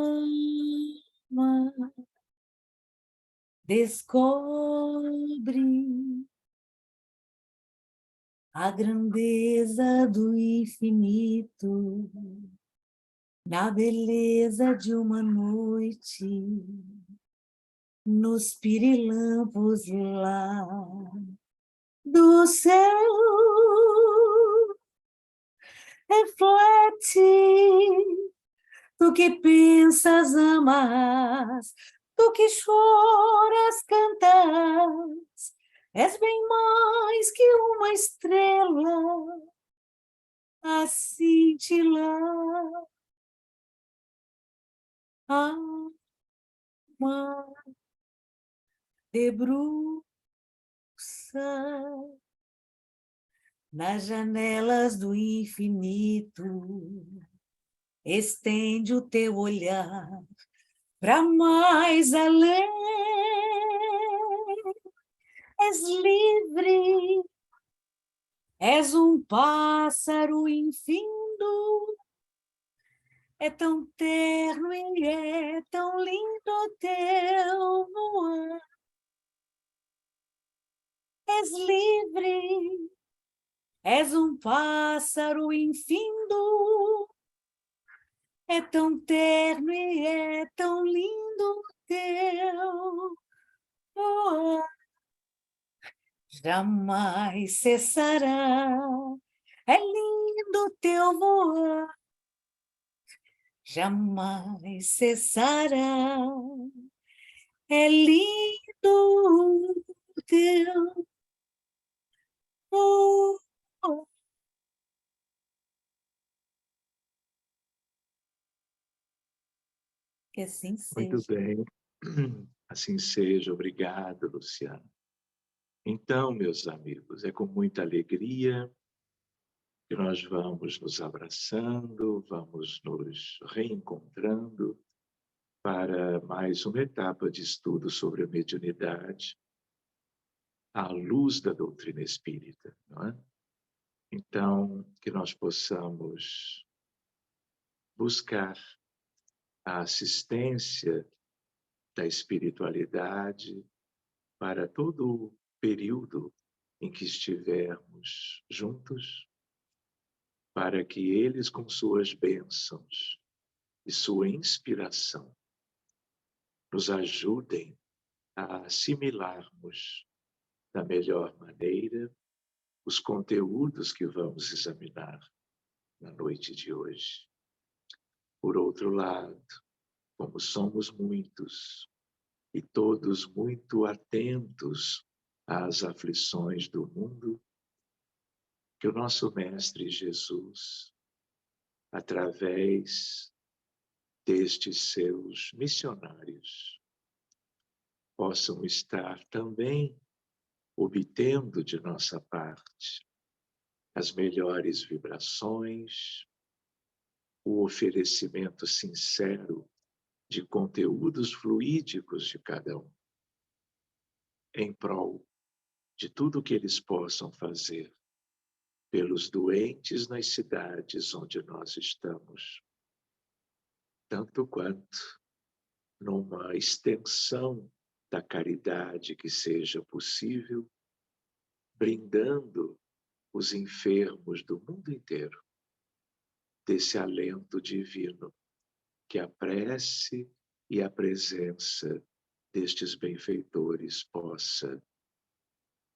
Alma, descobre a grandeza do infinito na beleza de uma noite, nos pirilampos lá do céu. Reflete, tu que pensas, amas, tu que choras, cantas, és bem mais que uma estrela a cintilar. Alma, debruça nas janelas do infinito, estende o teu olhar para mais além. És livre, és um pássaro infindo, é tão terno e é tão lindo o teu voar. És livre, és um pássaro infindo, é tão terno e é tão lindo o teu voar. Jamais cessará, é lindo o teu voar. Jamais cessará, é lindo o teu voar. Que assim Muito seja. bem. Assim seja. Obrigado, Luciana. Então, meus amigos, é com muita alegria que nós vamos nos abraçando, vamos nos reencontrando para mais uma etapa de estudo sobre a mediunidade à luz da doutrina espírita, não é? Então, que nós possamos buscar a assistência da espiritualidade para todo o período em que estivermos juntos, para que eles, com suas bênçãos e sua inspiração, nos ajudem a assimilarmos da melhor maneira os conteúdos que vamos examinar na noite de hoje. Por outro lado, como somos muitos e todos muito atentos às aflições do mundo, que o nosso Mestre Jesus, através destes seus missionários, possam estar também obtendo de nossa parte as melhores vibrações, o oferecimento sincero de conteúdos fluídicos de cada um, em prol de tudo que eles possam fazer pelos doentes nas cidades onde nós estamos, tanto quanto numa extensão da caridade que seja possível, brindando os enfermos do mundo inteiro desse alento divino que a prece e a presença destes benfeitores possa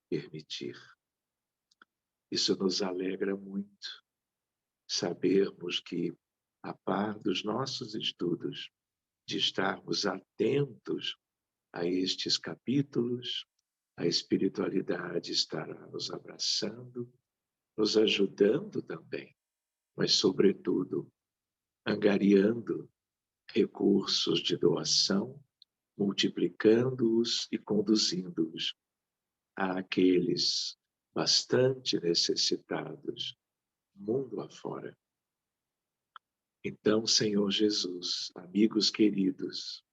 permitir. Isso nos alegra muito, sabermos que, a par dos nossos estudos, de estarmos atentos a estes capítulos, a espiritualidade estará nos abraçando, nos ajudando também, mas, sobretudo, angariando recursos de doação, multiplicando-os e conduzindo-os àqueles bastante necessitados, mundo afora. Então, Senhor Jesus, amigos queridos,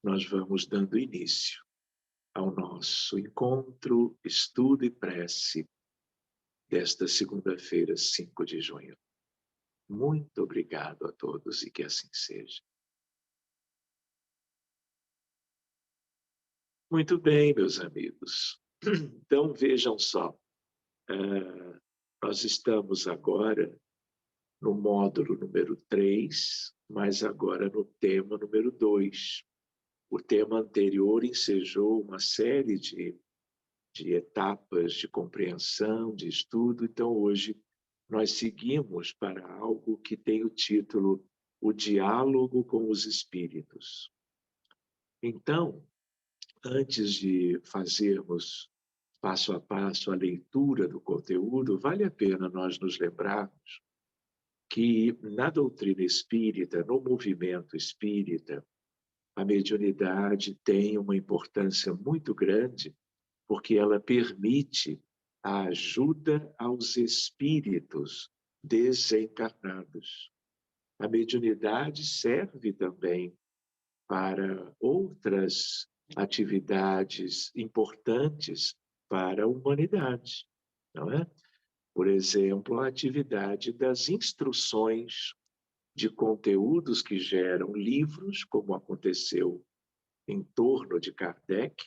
nós vamos dando início ao nosso encontro, estudo e prece desta segunda-feira, 5 de junho. Muito obrigado a todos e que assim seja. Muito bem, meus amigos. Então, vejam só, nós estamos agora no módulo número 3, mas agora no tema número 2. O tema anterior ensejou uma série de etapas de compreensão, de estudo, então hoje nós seguimos para algo que tem o título O Diálogo com os Espíritos. Então, antes de fazermos passo a passo a leitura do conteúdo, vale a pena nós nos lembrarmos que na doutrina espírita, no movimento espírita, a mediunidade tem uma importância muito grande, porque ela permite a ajuda aos espíritos desencarnados. A mediunidade serve também para outras atividades importantes para a humanidade, não é? Por exemplo, a atividade das instruções de conteúdos que geram livros, como aconteceu em torno de Kardec,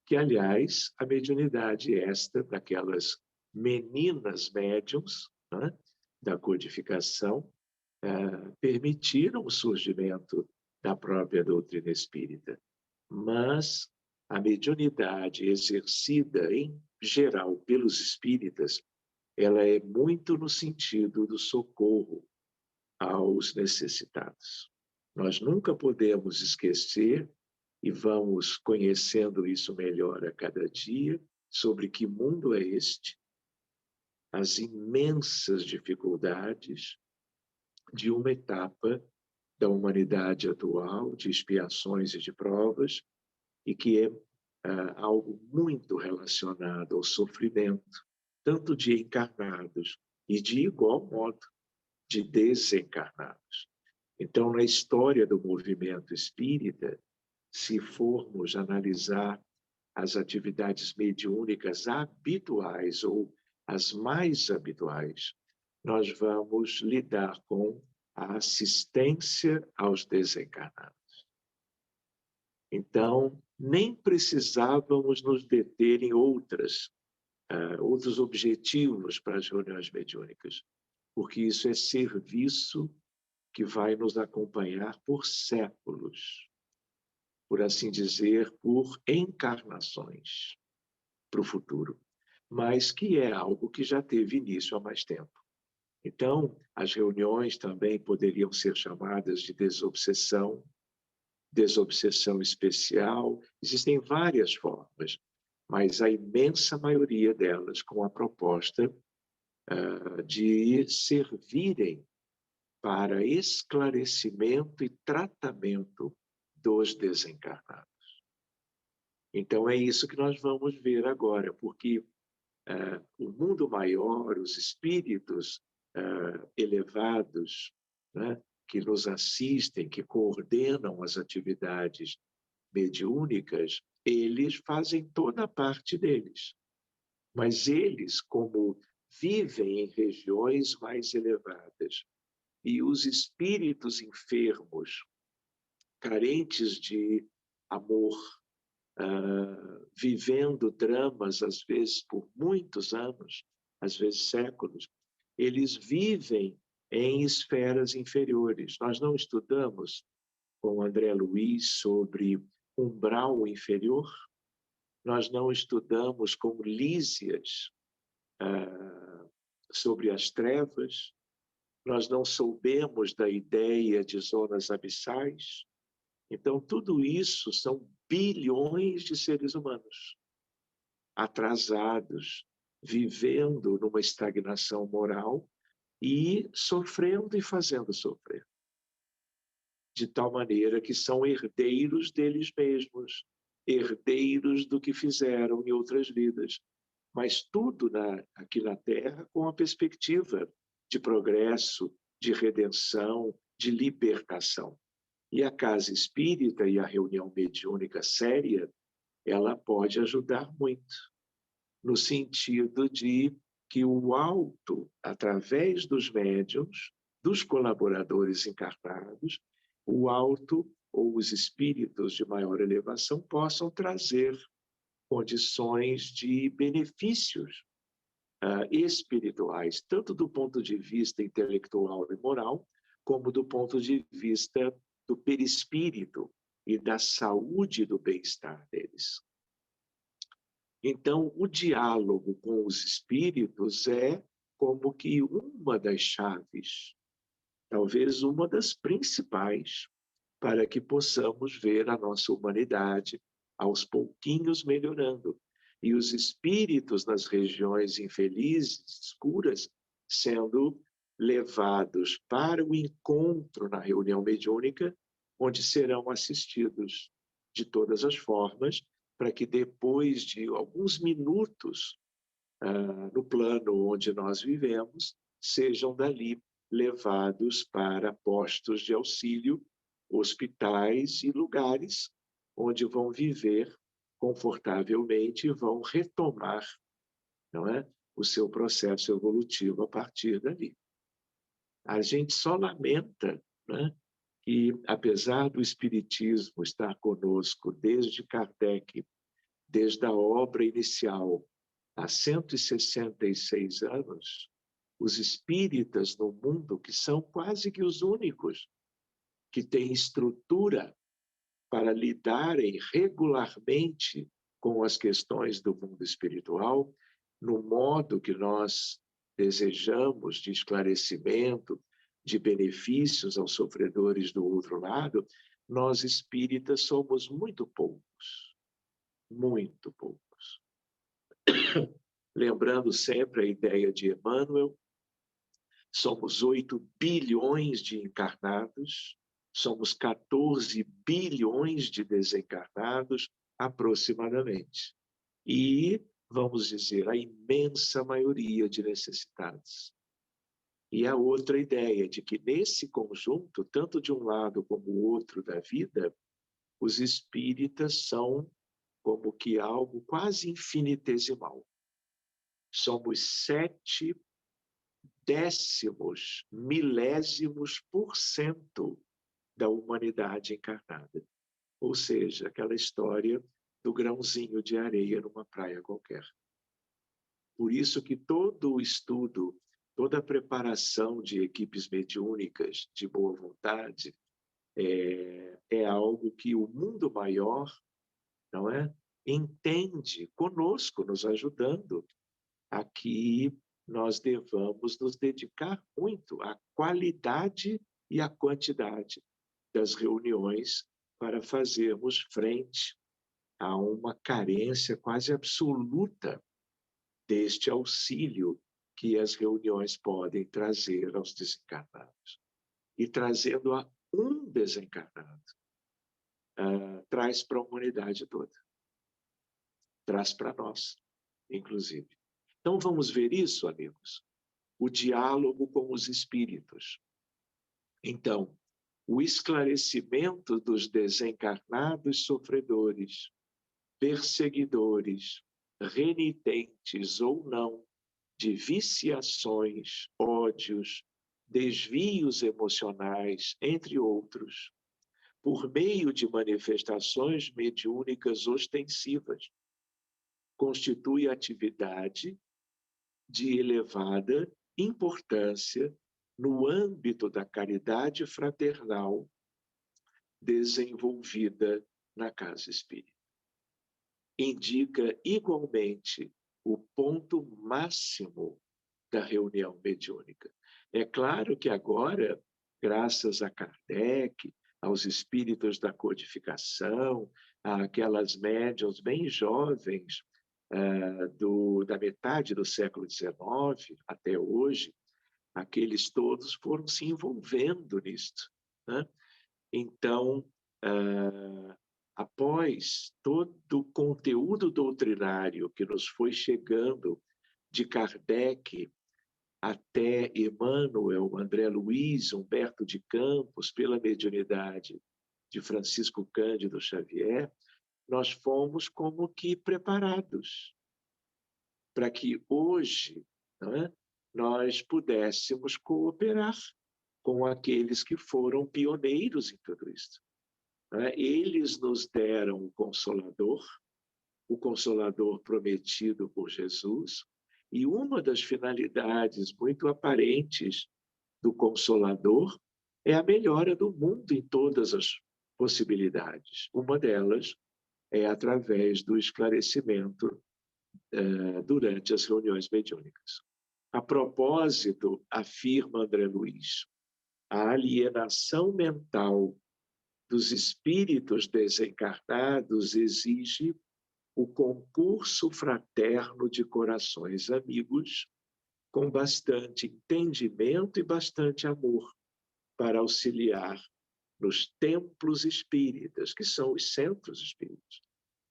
que, aliás, a mediunidade esta, daquelas meninas médiums, né, da codificação, permitiram o surgimento da própria doutrina espírita. Mas a mediunidade exercida, em geral, pelos espíritas, ela é muito no sentido do socorro aos necessitados. Nós nunca podemos esquecer, e vamos conhecendo isso melhor a cada dia, sobre que mundo é este, as imensas dificuldades de uma etapa da humanidade atual, de expiações e de provas, e que é algo muito relacionado ao sofrimento, tanto de encarnados e, de igual modo, de desencarnados. Então, na história do movimento espírita, se formos analisar as atividades mediúnicas habituais ou as mais habituais, nós vamos lidar com a assistência aos desencarnados. Então, nem precisávamos nos deter em outros objetivos para as reuniões mediúnicas, porque isso é serviço que vai nos acompanhar por séculos, por assim dizer, por encarnações para o futuro, mas que é algo que já teve início há mais tempo. Então, as reuniões também poderiam ser chamadas de desobsessão, desobsessão especial, existem várias formas, mas a imensa maioria delas com a proposta de servirem para esclarecimento e tratamento dos desencarnados. Então, é isso que nós vamos ver agora, porque o mundo maior, os espíritos elevados, né, que nos assistem, que coordenam as atividades mediúnicas, eles fazem toda a parte deles. Mas eles, como vivem em regiões mais elevadas, e os espíritos enfermos, carentes de amor, vivendo dramas, às vezes por muitos anos, às vezes séculos, eles vivem em esferas inferiores. Nós não estudamos com André Luiz sobre umbral inferior, nós não estudamos com Lísias sobre as trevas, nós não soubemos da ideia de zonas abissais. Então, tudo isso são bilhões de seres humanos atrasados, vivendo numa estagnação moral e sofrendo e fazendo sofrer. De tal maneira que são herdeiros deles mesmos, herdeiros do que fizeram em outras vidas. Mas tudo aqui na Terra com a perspectiva de progresso, de redenção, de libertação. E a casa espírita e a reunião mediúnica séria, ela pode ajudar muito, no sentido de que o alto, através dos médiuns, dos colaboradores encarnados, o alto ou os espíritos de maior elevação possam trazer condições de benefícios espirituais, tanto do ponto de vista intelectual e moral, como do ponto de vista do perispírito e da saúde e do bem-estar deles. Então, o diálogo com os espíritos é como que uma das chaves, talvez uma das principais, para que possamos ver a nossa humanidade aos pouquinhos melhorando. E os espíritos nas regiões infelizes, escuras, sendo levados para o encontro na reunião mediúnica, onde serão assistidos de todas as formas, para que depois de alguns minutos no plano onde nós vivemos, sejam dali levados para postos de auxílio, hospitais e lugares onde vão viver confortavelmente e vão retomar, não é, o seu processo evolutivo a partir dali. A gente só lamenta, né, que, apesar do Espiritismo estar conosco desde Kardec, desde a obra inicial, há 166 anos, os espíritas no mundo, que são quase que os únicos que têm estrutura para lidarem regularmente com as questões do mundo espiritual, no modo que nós desejamos de esclarecimento, de benefícios aos sofredores do outro lado, nós espíritas somos muito poucos, muito poucos. Lembrando sempre a ideia de Emmanuel, somos 8 bilhões de encarnados, somos 14 bilhões de desencarnados, aproximadamente. E, vamos dizer, a imensa maioria de necessitados. E a outra ideia de que nesse conjunto, tanto de um lado como o outro da vida, os espíritas são como que algo quase infinitesimal. Somos 7 décimos, milésimos por cento da humanidade encarnada. Ou seja, aquela história do grãozinho de areia numa praia qualquer. Por isso que todo o estudo, toda a preparação de equipes mediúnicas de boa vontade é algo que o mundo maior, não é, entende conosco, nos ajudando a que nós devamos nos dedicar muito à qualidade e à quantidade das reuniões para fazermos frente a uma carência quase absoluta deste auxílio que as reuniões podem trazer aos desencarnados. E trazendo a um desencarnado, traz para a humanidade toda. Traz para nós, inclusive. Então vamos ver isso, amigos. O diálogo com os espíritos. Então, o esclarecimento dos desencarnados sofredores, perseguidores, renitentes ou não, de viciações, ódios, desvios emocionais, entre outros, por meio de manifestações mediúnicas ostensivas, constitui atividade de elevada importância no âmbito da caridade fraternal desenvolvida na casa espírita. Indica igualmente o ponto máximo da reunião mediúnica. É claro que agora, graças a Kardec, aos espíritos da codificação, àquelas médiuns bem jovens, da metade do século XIX até hoje, aqueles todos foram se envolvendo nisto, né? Então, após todo o conteúdo doutrinário que nos foi chegando de Kardec até Emmanuel, André Luiz, Humberto de Campos, pela mediunidade de Francisco Cândido Xavier, nós fomos como que preparados para que hoje, não é, nós pudéssemos cooperar com aqueles que foram pioneiros em tudo isso. Eles nos deram o Consolador prometido por Jesus, e uma das finalidades muito aparentes do Consolador é a melhora do mundo em todas as possibilidades. Uma delas é através do esclarecimento durante as reuniões mediúnicas. A propósito, afirma André Luiz, a alienação mental dos espíritos desencarnados exige o concurso fraterno de corações amigos, com bastante entendimento e bastante amor, para auxiliar nos templos espíritas, que são os centros espíritas,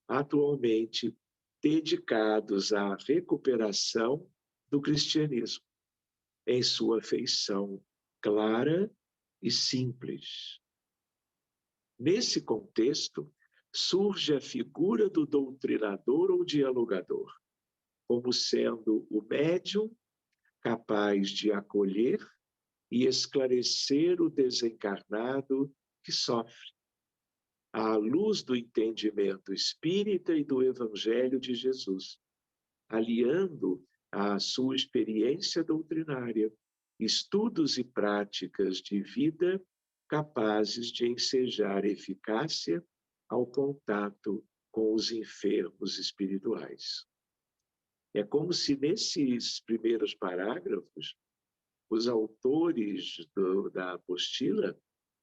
atualmente dedicados à recuperação do cristianismo, em sua feição clara e simples. Nesse contexto, surge a figura do doutrinador ou dialogador, como sendo o médium capaz de acolher e esclarecer o desencarnado que sofre, à luz do entendimento espírita e do Evangelho de Jesus, aliando à sua experiência doutrinária estudos e práticas de vida capazes de ensejar eficácia ao contato com os enfermos espirituais. É como se nesses primeiros parágrafos os autores da apostila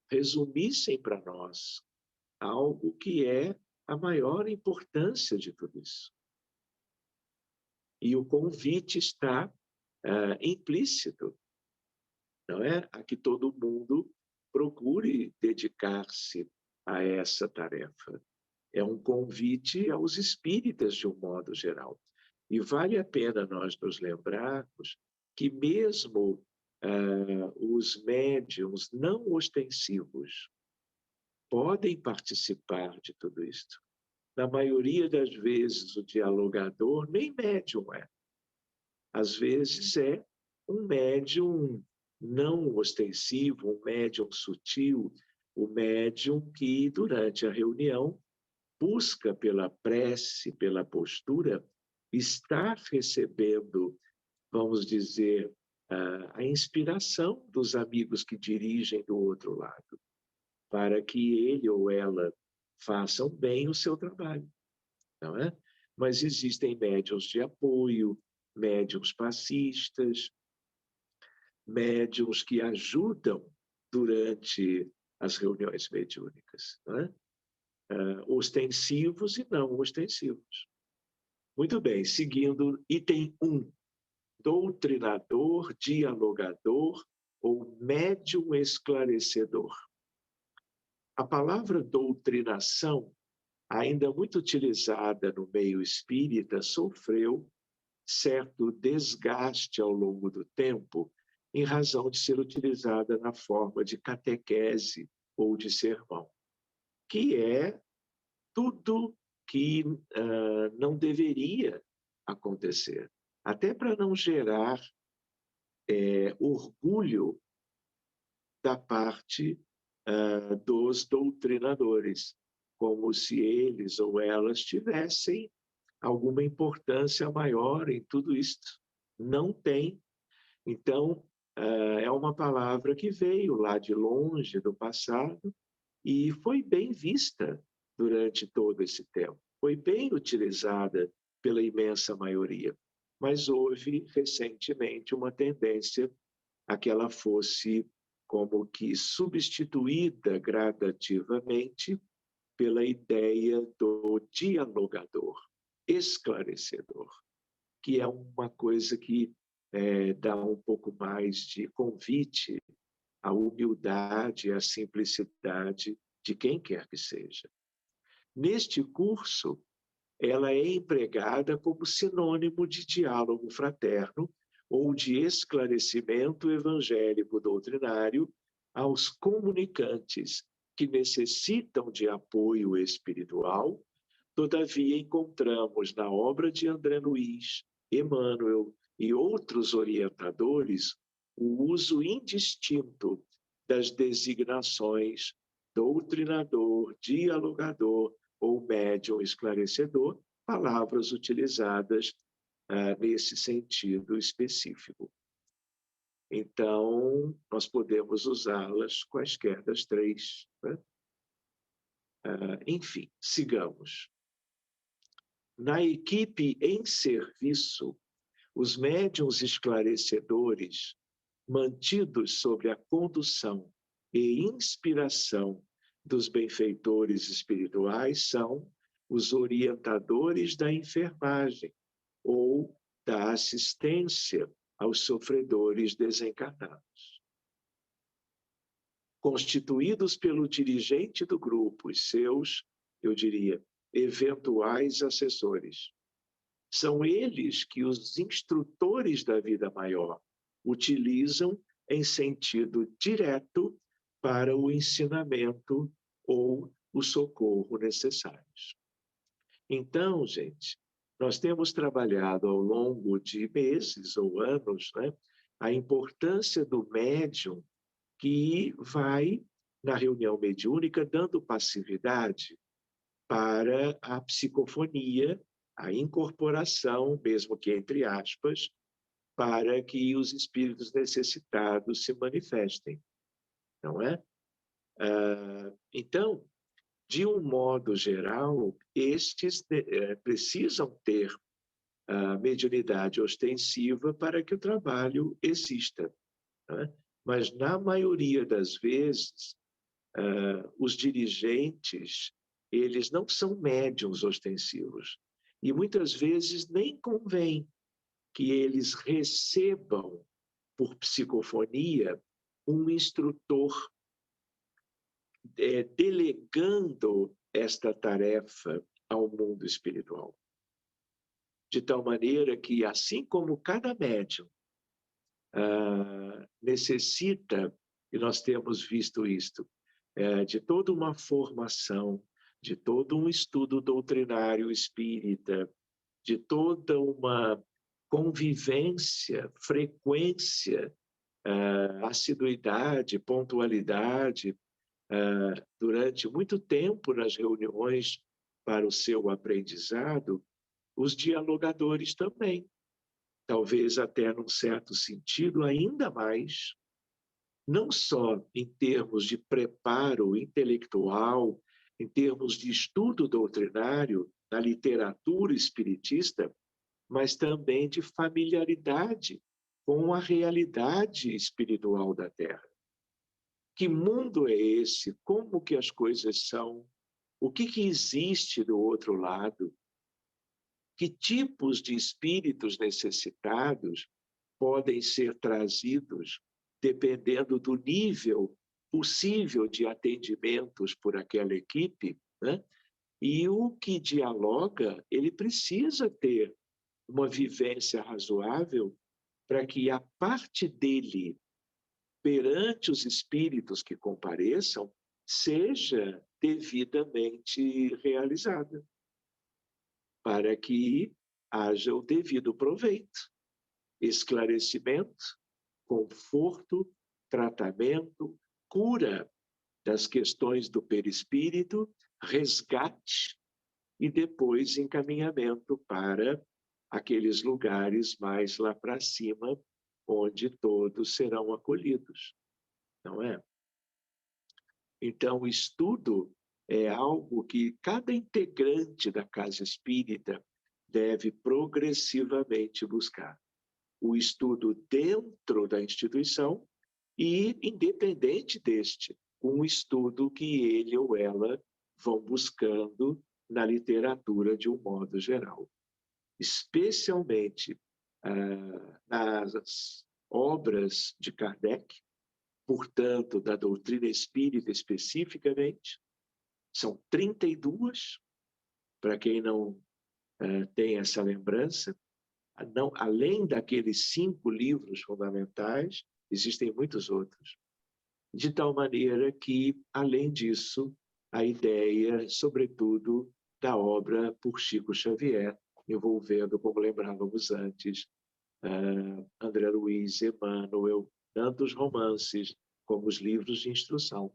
resumissem para nós algo que é a maior importância de tudo isso. E o convite está implícito, não é? A que todo mundo procure dedicar-se a essa tarefa. É um convite aos espíritas de um modo geral. E vale a pena nós nos lembrarmos que mesmo os médiuns não ostensivos podem participar de tudo isto. Na maioria das vezes, o dialogador nem médium é. Às vezes é um médium não ostensivo, um médium sutil, o médium que, durante a reunião, busca pela prece, pela postura, estar recebendo, vamos dizer, a inspiração dos amigos que dirigem do outro lado, para que ele ou ela façam bem o seu trabalho, não é? Mas existem médiuns de apoio, médiuns passistas, médiuns que ajudam durante as reuniões mediúnicas, não é? Ostensivos e não ostensivos. Muito bem, seguindo item 1, doutrinador, dialogador ou médium esclarecedor. A palavra doutrinação, ainda muito utilizada no meio espírita, sofreu certo desgaste ao longo do tempo, em razão de ser utilizada na forma de catequese ou de sermão, que é tudo que não deveria acontecer, até para não gerar orgulho da parte dos doutrinadores, como se eles ou elas tivessem alguma importância maior em tudo isto. Não tem. Então, é uma palavra que veio lá de longe, do passado, e foi bem vista durante todo esse tempo. Foi bem utilizada pela imensa maioria. Mas houve, recentemente, uma tendência a que ela fosse como que substituída gradativamente pela ideia do dialogador, esclarecedor, que é uma coisa que dá um pouco mais de convite à humildade, à simplicidade de quem quer que seja. Neste curso, ela é empregada como sinônimo de diálogo fraterno ou de esclarecimento evangélico doutrinário aos comunicantes que necessitam de apoio espiritual. Todavia, encontramos na obra de André Luiz, Emmanuel e outros orientadores o uso indistinto das designações doutrinador, dialogador ou médium esclarecedor, palavras utilizadas nesse sentido específico. Então, nós podemos usá-las quaisquer das três, né? Enfim, sigamos. Na equipe em serviço, os médiuns esclarecedores, mantidos sob a condução e inspiração dos benfeitores espirituais, são os orientadores da enfermagem ou da assistência aos sofredores desencarnados. Constituídos pelo dirigente do grupo e seus, eu diria, eventuais assessores. São eles que os instrutores da vida maior utilizam em sentido direto para o ensinamento ou o socorro necessários. Então, gente, nós temos trabalhado ao longo de meses ou anos, né, a importância do médium que vai, na reunião mediúnica, dando passividade para a psicofonia, a incorporação, mesmo que entre aspas, para que os espíritos necessitados se manifestem, não é? Então, de um modo geral, estes precisam ter a mediunidade ostensiva para que o trabalho exista, não é? Mas, na maioria das vezes, os dirigentes, eles não são médiuns ostensivos. E muitas vezes nem convém que eles recebam, por psicofonia, um instrutor delegando esta tarefa ao mundo espiritual. De tal maneira que, assim como cada médium necessita, e nós temos visto isto, de toda uma formação, de todo um estudo doutrinário espírita, de toda uma convivência, frequência, assiduidade, pontualidade, durante muito tempo nas reuniões para o seu aprendizado, os dialogadores também. Talvez até num certo sentido ainda mais, não só em termos de preparo intelectual, em termos de estudo doutrinário na literatura espiritista, mas também de familiaridade com a realidade espiritual da Terra. Que mundo é esse? Como que as coisas são? O que existe do outro lado? Que tipos de espíritos necessitados podem ser trazidos dependendo do nível possível de atendimentos por aquela equipe, né? E o que dialoga, ele precisa ter uma vivência razoável para que a parte dele perante os espíritos que compareçam seja devidamente realizada, para que haja o devido proveito, esclarecimento, conforto, tratamento, cura das questões do perispírito, resgate e depois encaminhamento para aqueles lugares mais lá para cima, onde todos serão acolhidos, não é? Então, o estudo é algo que cada integrante da casa espírita deve progressivamente buscar. O estudo dentro da instituição e, independente deste, um estudo que ele ou ela vão buscando na literatura de um modo geral. Especialmente nas obras de Kardec, portanto, da doutrina espírita especificamente, são 32, para quem não tem essa lembrança, não, além daqueles 5 livros fundamentais, existem muitos outros. De tal maneira que, além disso, a ideia, sobretudo, da obra por Chico Xavier, envolvendo, como lembrávamos antes, André Luiz, Emmanuel, tantos romances, como os livros de instrução,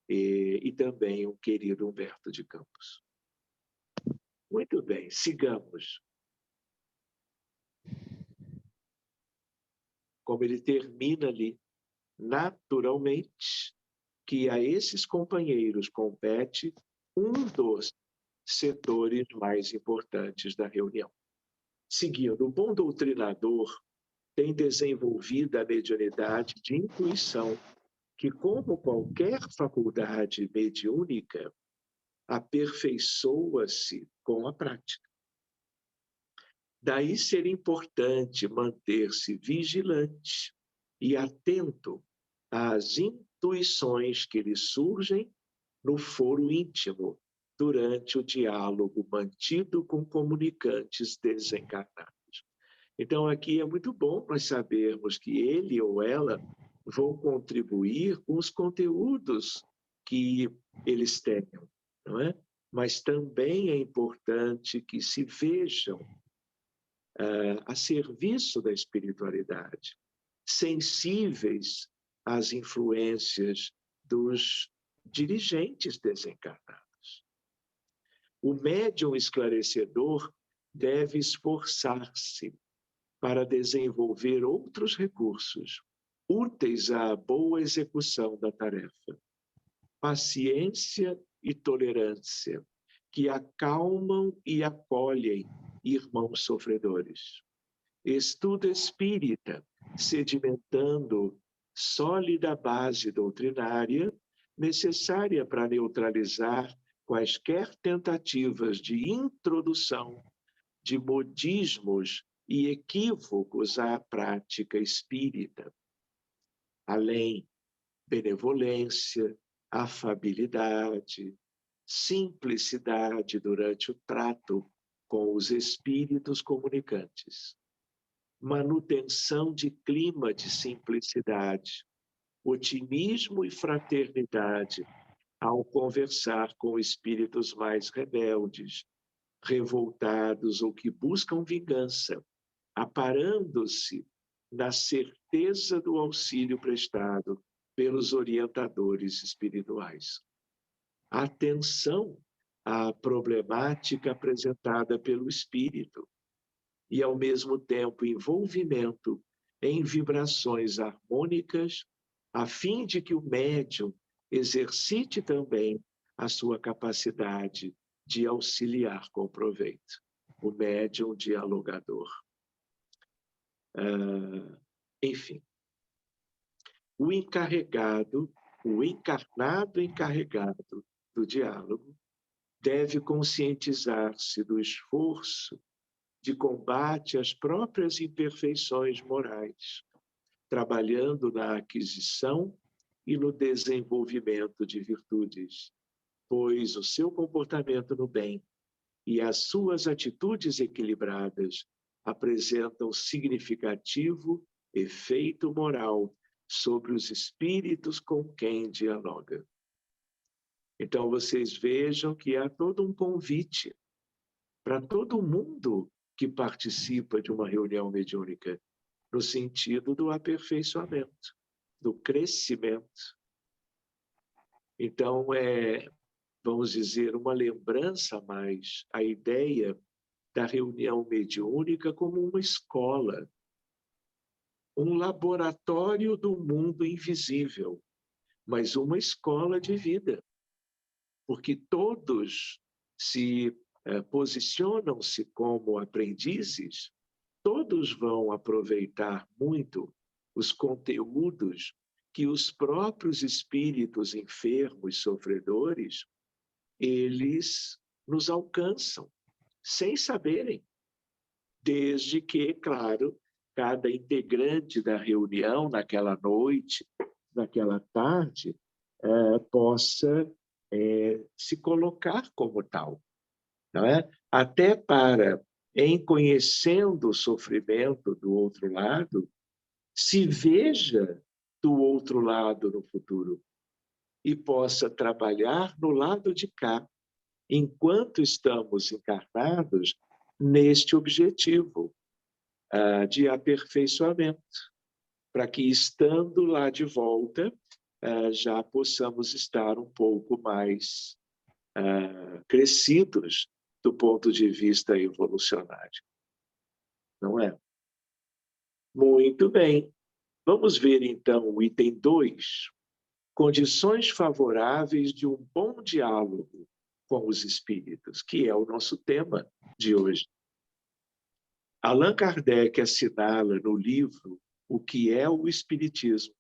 e também o querido Humberto de Campos. Muito bem, sigamos. Como ele termina ali, naturalmente, que a esses companheiros compete um dos setores mais importantes da reunião. Seguindo, o bom doutrinador tem desenvolvido a mediunidade de intuição, que, como qualquer faculdade mediúnica, aperfeiçoa-se com a prática. Daí ser importante manter-se vigilante e atento às intuições que lhe surgem no foro íntimo, durante o diálogo mantido com comunicantes desencarnados. Então, aqui é muito bom nós sabermos que ele ou ela vão contribuir com os conteúdos que eles tenham, não é? Mas também é importante que se vejam a serviço da espiritualidade, sensíveis às influências dos dirigentes desencarnados. O médium esclarecedor deve esforçar-se para desenvolver outros recursos úteis à boa execução da tarefa. Paciência e tolerância, que acalmam e acolhem irmãos sofredores. Estudo espírita, sedimentando sólida base doutrinária necessária para neutralizar quaisquer tentativas de introdução de modismos e equívocos à prática espírita. Além, benevolência, afabilidade, simplicidade durante o trato com os espíritos comunicantes. Manutenção de clima de simplicidade, otimismo e fraternidade ao conversar com espíritos mais rebeldes, revoltados ou que buscam vingança, aparando-se na certeza do auxílio prestado pelos orientadores espirituais. Atenção à problemática apresentada pelo espírito e, ao mesmo tempo, envolvimento em vibrações harmônicas, a fim de que o médium exercite também a sua capacidade de auxiliar com proveito. O médium dialogador. Enfim, o encarnado encarregado do diálogo deve conscientizar-se do esforço de combate às próprias imperfeições morais, trabalhando na aquisição e no desenvolvimento de virtudes, pois o seu comportamento no bem e as suas atitudes equilibradas apresentam significativo efeito moral sobre os espíritos com quem dialoga. Então, vocês vejam que há todo um convite para todo mundo que participa de uma reunião mediúnica, no sentido do aperfeiçoamento, do crescimento. Então, vamos dizer, uma lembrança a mais, a ideia da reunião mediúnica como uma escola, um laboratório do mundo invisível, mas uma escola de vida, porque todos posicionam-se como aprendizes, todos vão aproveitar muito os conteúdos que os próprios espíritos enfermos, sofredores, eles nos alcançam, sem saberem, desde que, claro, cada integrante da reunião, naquela noite, naquela tarde, possa se colocar como tal, não é? Até para, em conhecendo o sofrimento do outro lado, se veja do outro lado no futuro e possa trabalhar no lado de cá, enquanto estamos encarnados, neste objetivo de aperfeiçoamento, para que, estando lá de volta, já possamos estar um pouco mais crescidos do ponto de vista evolucionário. Não é? Muito bem. Vamos ver, então, o item 2. Condições favoráveis de um bom diálogo com os espíritos, que é o nosso tema de hoje. Allan Kardec assinala no livro O que é o Espiritismo,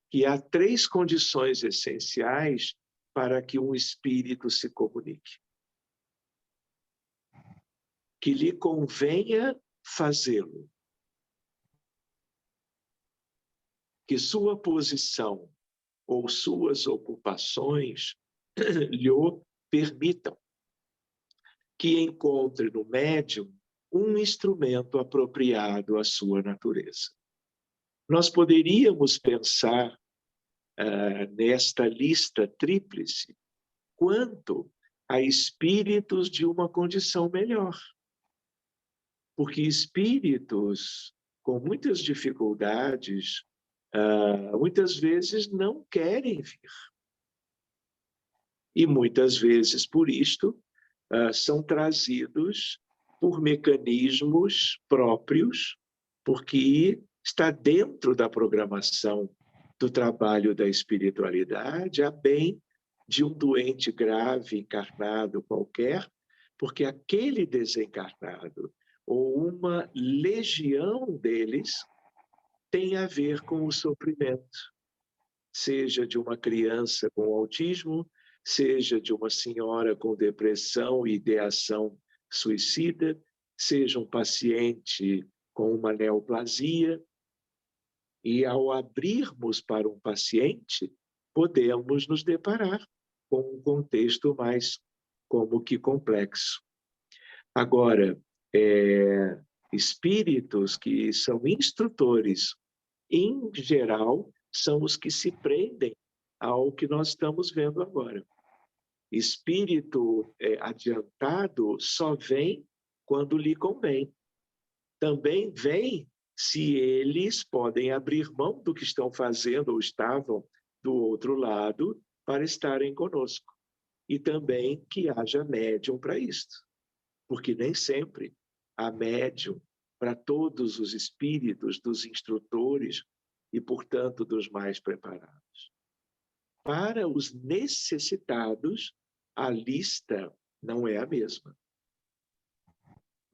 que há 3 condições essenciais para que um espírito se comunique. Que lhe convenha fazê-lo. Que sua posição ou suas ocupações lhe permitam. Que encontre no médium um instrumento apropriado à sua natureza. Nós poderíamos pensar nesta lista tríplice quanto a espíritos de uma condição melhor. Porque espíritos com muitas dificuldades, muitas vezes não querem vir. E muitas vezes, por isto, são trazidos por mecanismos próprios, porque está dentro da programação do trabalho da espiritualidade, a bem de um doente grave encarnado qualquer, porque aquele desencarnado, ou uma legião deles, tem a ver com o sofrimento, seja de uma criança com autismo, seja de uma senhora com depressão e ideação suicida, seja um paciente com uma neoplasia. E ao abrirmos para um paciente, podemos nos deparar com um contexto mais como que complexo. Agora, espíritos que são instrutores, em geral, são os que se prendem ao que nós estamos vendo agora. Espírito adiantado só vem quando lhe convém. Também vem se eles podem abrir mão do que estão fazendo ou estavam do outro lado para estarem conosco. E também que haja médium para isto. Porque nem sempre há médium para todos os espíritos dos instrutores e, portanto, dos mais preparados. Para os necessitados, a lista não é a mesma.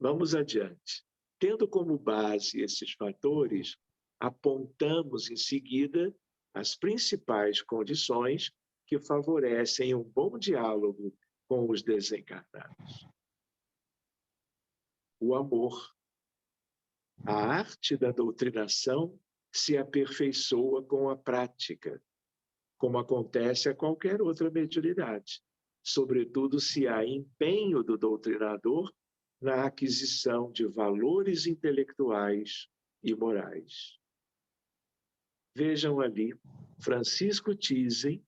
Vamos adiante. Tendo como base esses fatores, apontamos em seguida as principais condições que favorecem um bom diálogo com os desencarnados. O amor. A arte da doutrinação se aperfeiçoa com a prática, como acontece a qualquer outra mediunidade, sobretudo se há empenho do doutrinador na aquisição de valores intelectuais e morais. Vejam ali, Francisco Thyssen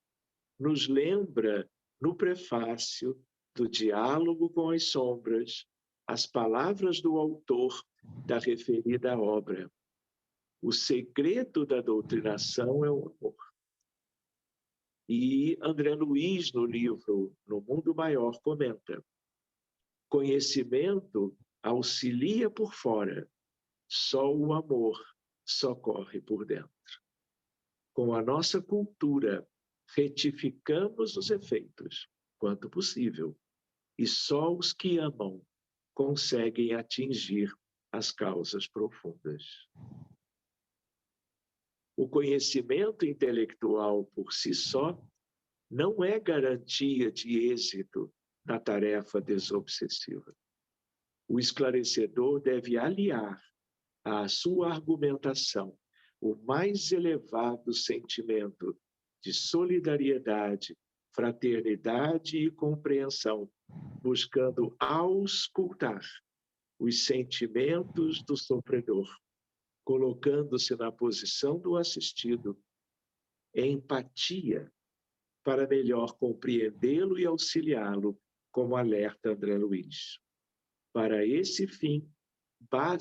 nos lembra no prefácio do Diálogo com as Sombras as palavras do autor da referida obra. O segredo da doutrinação é o amor. E André Luiz, no livro No Mundo Maior, comenta: conhecimento auxilia por fora, só o amor socorre por dentro. Com a nossa cultura, retificamos os efeitos, quanto possível, e só os que amam conseguem atingir as causas profundas. O conhecimento intelectual por si só não é garantia de êxito na tarefa desobsessiva. O esclarecedor deve aliar à sua argumentação o mais elevado sentimento de solidariedade, fraternidade e compreensão, buscando auscultar os sentimentos do sofredor, colocando-se na posição do assistido, empatia, para melhor compreendê-lo e auxiliá-lo, como alerta André Luiz. Para esse fim, para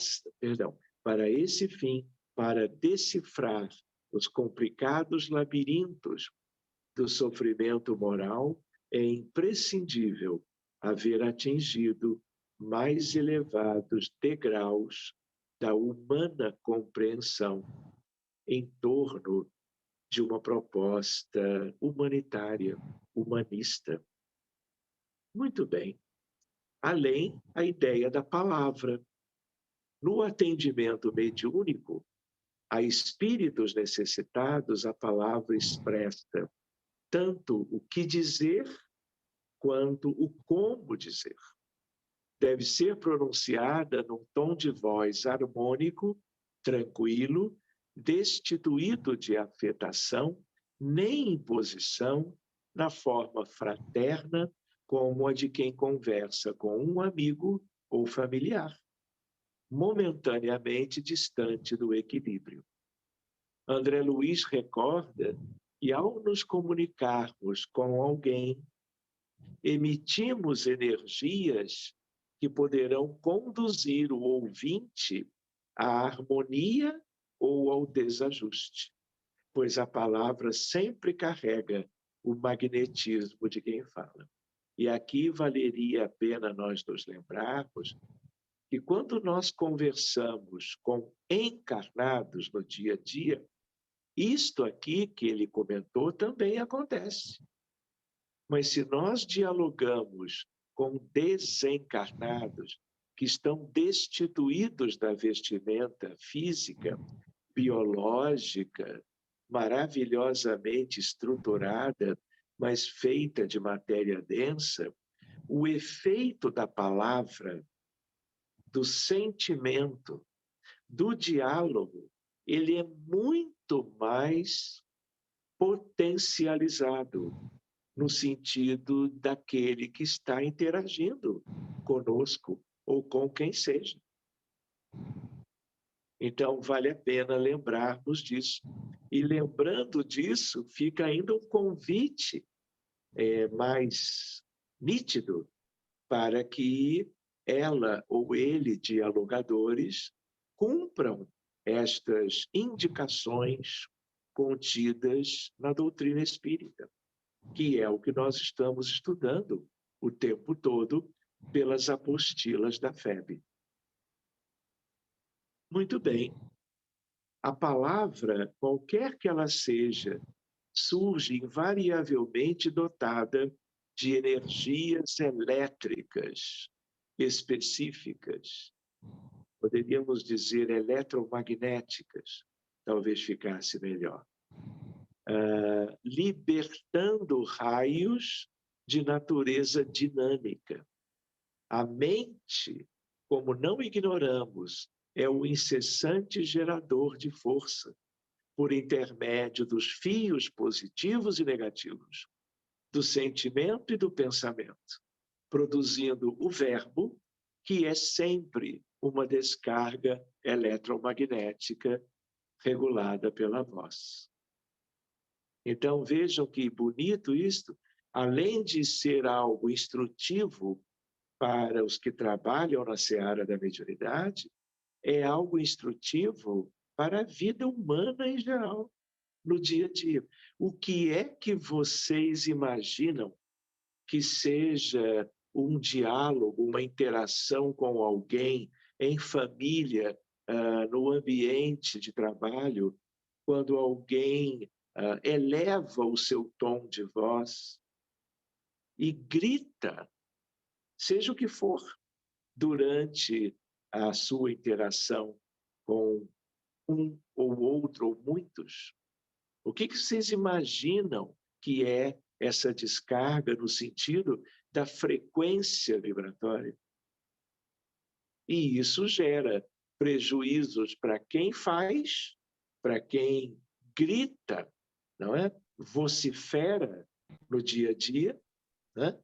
decifrar os complicados labirintos do sofrimento moral, é imprescindível haver atingido mais elevados degraus da humana compreensão em torno de uma proposta humanitária, humanista. Muito bem. Além a ideia da palavra. No atendimento mediúnico, a espíritos necessitados, a palavra expressa tanto o que dizer quanto o como dizer. Deve ser pronunciada num tom de voz harmônico, tranquilo, destituído de afetação, nem imposição, na forma fraterna, como a de quem conversa com um amigo ou familiar, momentaneamente distante do equilíbrio. André Luiz recorda que, ao nos comunicarmos com alguém, emitimos energias que poderão conduzir o ouvinte à harmonia ou ao desajuste, pois a palavra sempre carrega o magnetismo de quem fala. E aqui valeria a pena nós nos lembrarmos que, quando nós conversamos com encarnados no dia a dia, isto aqui que ele comentou também acontece. Mas se nós dialogamos com desencarnados que estão destituídos da vestimenta física, biológica, maravilhosamente estruturada, mas feita de matéria densa, o efeito da palavra, do sentimento, do diálogo, ele é muito mais potencializado no sentido daquele que está interagindo conosco ou com quem seja. Então, vale a pena lembrarmos disso. E lembrando disso, fica ainda um convite mais nítido para que ela ou ele, dialogadores, cumpram estas indicações contidas na doutrina espírita, que é o que nós estamos estudando o tempo todo pelas apostilas da FEB. Muito bem. A palavra, qualquer que ela seja, surge invariavelmente dotada de energias elétricas específicas. Poderíamos dizer eletromagnéticas, talvez ficasse melhor. Libertando raios de natureza dinâmica. A mente, como não ignoramos, é o incessante gerador de força, por intermédio dos fios positivos e negativos, do sentimento e do pensamento, produzindo o verbo, que é sempre uma descarga eletromagnética regulada pela voz. Então, vejam que bonito isto, além de ser algo instrutivo para os que trabalham na seara da mediunidade, é algo instrutivo para a vida humana em geral, no dia a dia. O que é que vocês imaginam que seja um diálogo, uma interação com alguém em família, no ambiente de trabalho, quando alguém eleva o seu tom de voz e grita, seja o que for, durante a sua interação com um ou outro ou muitos? O que vocês imaginam que é essa descarga no sentido da frequência vibratória? E isso gera prejuízos para quem faz, para quem grita, não é? Vocifera no dia a dia, né?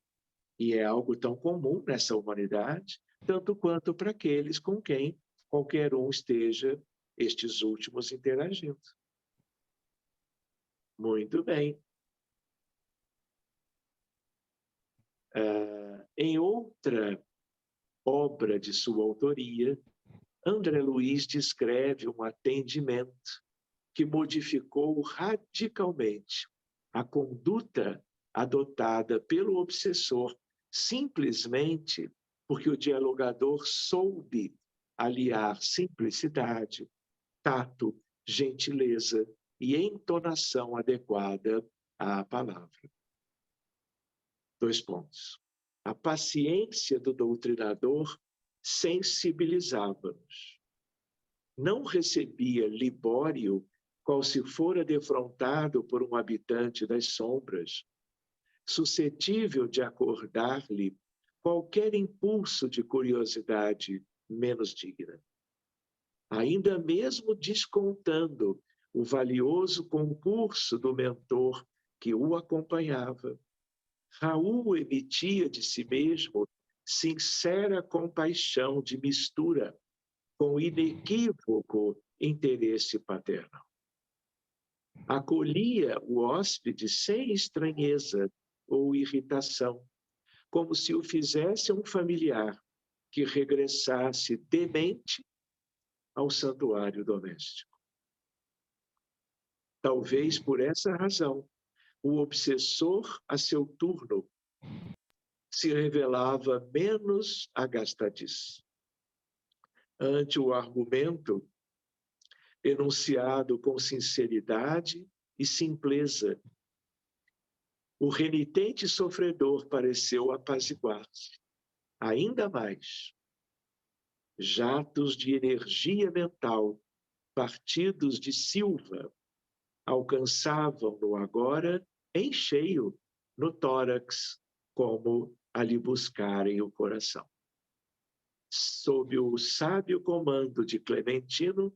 E é algo tão comum nessa humanidade, tanto quanto para aqueles com quem qualquer um esteja, estes últimos, interagindo. Muito bem. Em outra obra de sua autoria, André Luiz descreve um atendimento que modificou radicalmente a conduta adotada pelo obsessor, simplesmente porque o dialogador soube aliar simplicidade, tato, gentileza e entonação adequada à palavra. 2 pontos. A paciência do doutrinador sensibilizava-nos. Não recebia Libório qual se fora defrontado por um habitante das sombras, suscetível de acordar-lhe qualquer impulso de curiosidade menos digna. Ainda mesmo descontando o valioso concurso do mentor que o acompanhava, Raul emitia de si mesmo sincera compaixão de mistura com inequívoco interesse paternal. Acolhia o hóspede sem estranheza ou irritação, como se o fizesse um familiar que regressasse demente ao santuário doméstico. Talvez por essa razão, o obsessor, a seu turno, se revelava menos agastadiço. Ante o argumento enunciado com sinceridade e simpleza, o renitente sofredor pareceu apaziguar-se. Ainda mais, jatos de energia mental, partidos de Silva, alcançavam-no agora em cheio no tórax, como a lhe buscarem o coração. Sob o sábio comando de Clementino,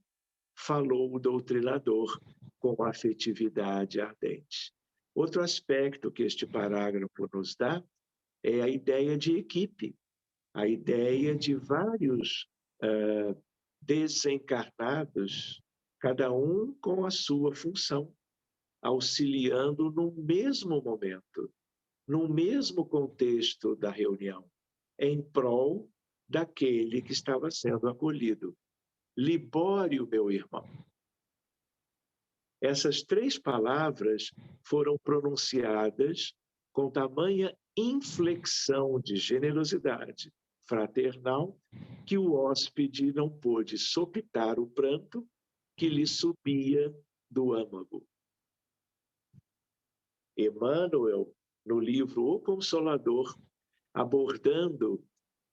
falou o doutrinador com afetividade ardente. Outro aspecto que este parágrafo nos dá é a ideia de equipe, a ideia de vários desencarnados, cada um com a sua função, auxiliando no mesmo momento, no mesmo contexto da reunião, em prol daquele que estava sendo acolhido. Libório, meu irmão. Essas 3 palavras foram pronunciadas com tamanha inflexão de generosidade fraternal que o hóspede não pôde sopitar o pranto que lhe subia do âmago. Emmanuel, no livro O Consolador, abordando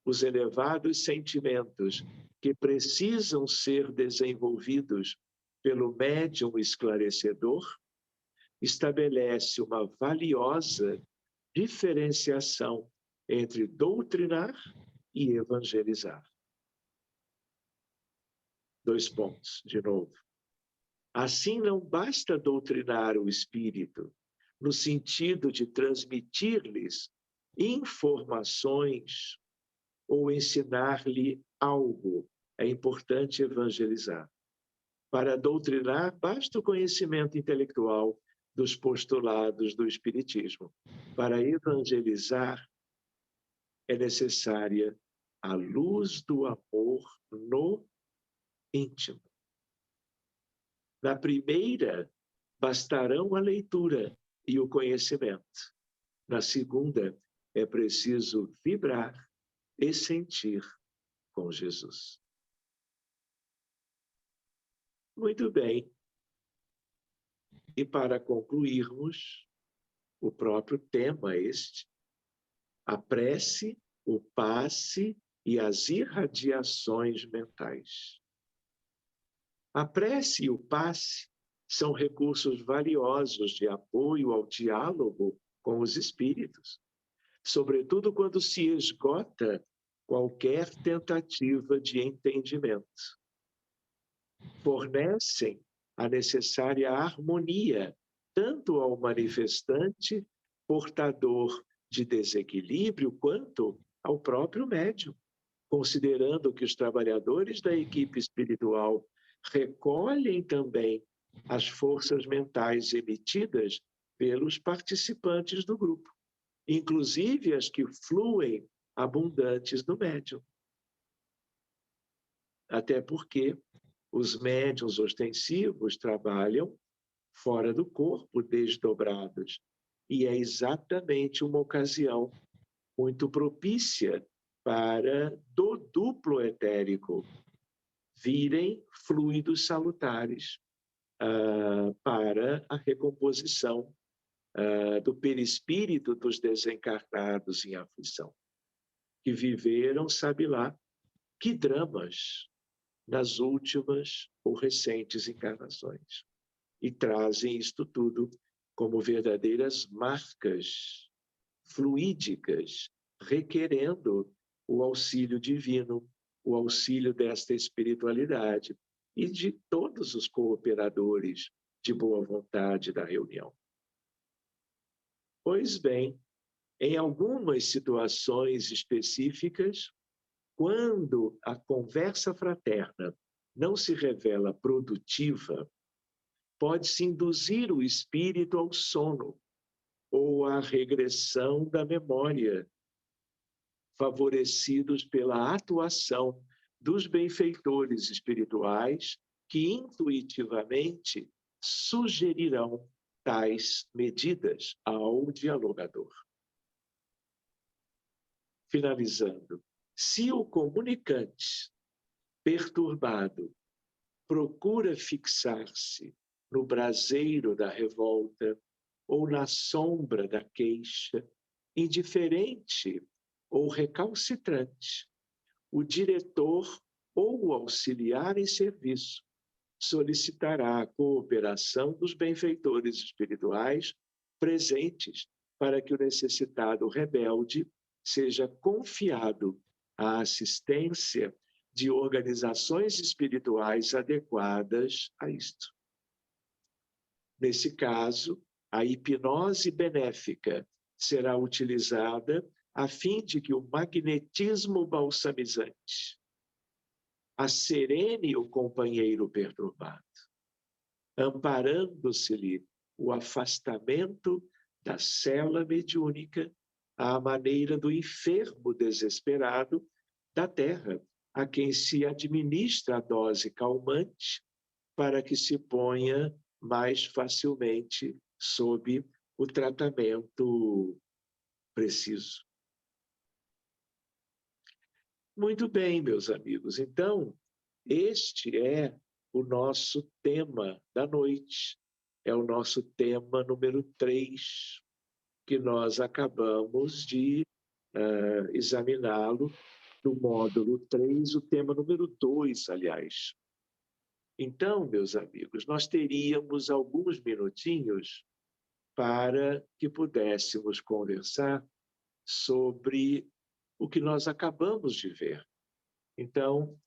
os elevados sentimentos que precisam ser desenvolvidos pelo médium esclarecedor, estabelece uma valiosa diferenciação entre doutrinar e evangelizar. 2 pontos, de novo. Assim, não basta doutrinar o espírito, no sentido de transmitir-lhes informações ou ensinar-lhe algo. É importante evangelizar. Para doutrinar, basta o conhecimento intelectual dos postulados do Espiritismo. Para evangelizar, é necessária a luz do amor no íntimo. Na primeira, bastarão a leitura e o conhecimento. Na segunda, é preciso vibrar e sentir com Jesus. Muito bem. E para concluirmos, o próprio tema este, a prece, o passe e as irradiações mentais. A prece e o passe são recursos valiosos de apoio ao diálogo com os espíritos, sobretudo quando se esgota qualquer tentativa de entendimento. Fornecem a necessária harmonia, tanto ao manifestante, portador de desequilíbrio, quanto ao próprio médium, considerando que os trabalhadores da equipe espiritual recolhem também as forças mentais emitidas pelos participantes do grupo, inclusive as que fluem abundantes do médium. Até porque os médiuns ostensivos trabalham fora do corpo, desdobrados. E é exatamente uma ocasião muito propícia para do duplo etérico virem fluidos salutares para a recomposição do perispírito dos desencarnados em aflição, que viveram, sabe lá, que dramas nas últimas ou recentes encarnações. E trazem isto tudo como verdadeiras marcas fluídicas, requerendo o auxílio divino, o auxílio desta espiritualidade e de todos os cooperadores de boa vontade da reunião. Pois bem, em algumas situações específicas, quando a conversa fraterna não se revela produtiva, pode-se induzir o espírito ao sono ou à regressão da memória, favorecidos pela atuação dos benfeitores espirituais que intuitivamente sugerirão tais medidas ao dialogador. Finalizando, se o comunicante perturbado procura fixar-se no braseiro da revolta ou na sombra da queixa, indiferente ou recalcitrante, o diretor ou o auxiliar em serviço solicitará a cooperação dos benfeitores espirituais presentes para que o necessitado rebelde seja confiado à assistência de organizações espirituais adequadas a isto. Nesse caso, a hipnose benéfica será utilizada a fim de que o magnetismo balsamizante asserene o companheiro perturbado, amparando-se-lhe o afastamento da cela mediúnica à maneira do enfermo desesperado da terra, a quem se administra a dose calmante para que se ponha mais facilmente sob o tratamento preciso. Muito bem, meus amigos. Então, este é o nosso tema da noite. É o nosso tema número 3, que nós acabamos de examiná-lo no módulo 3, o tema número 2, aliás. Então, meus amigos, nós teríamos alguns minutinhos para que pudéssemos conversar sobre o que nós acabamos de ver. Então,